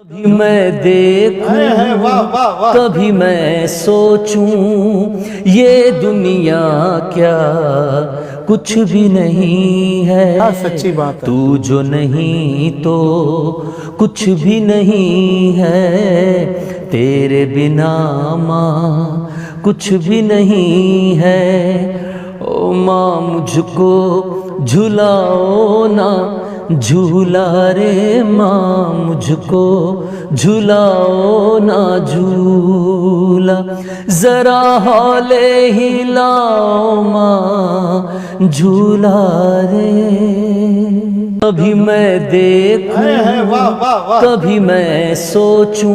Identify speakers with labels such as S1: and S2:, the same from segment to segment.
S1: कभी मैं देखूं,
S2: वाह वाह वाह।
S1: कभी मैं सोचूं ये दुनिया क्या कुछ भी नहीं है।
S2: सच्ची बात है।
S1: तू जो नहीं तो कुछ भी नहीं है। तेरे बिना माँ कुछ भी नहीं है। ओ माँ मुझको झुलाओ ना झूला रे माँ, मुझको झुलाओ ना झूला। जरा हौले हिलाओ माँ झूला रे। कभी मैं देखूं,
S2: वाह वाह वाह।
S1: कभी मैं सोचूं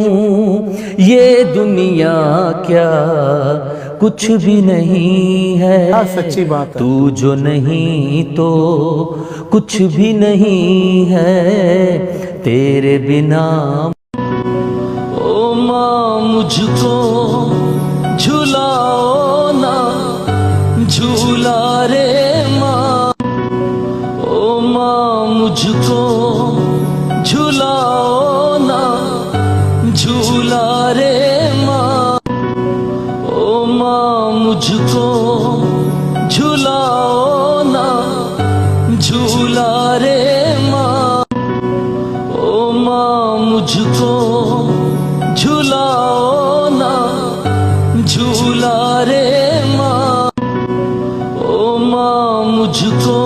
S1: ये दुनिया क्या कुछ भी नहीं है।
S2: सच्ची बात है।
S1: तू जो नहीं तो कुछ भी नहीं है। तेरे बिना ओ माँ मुझको झुलाओ ना झूला रे माँ। ओ माँ मुझको झुलाओ ना झूला रे माँ। ओ माँ मुझको झुलाओ ना झूला रे माँ। ओ माँ मुझको झुलाओ ना झूला रे माँ। ओ माँ मुझको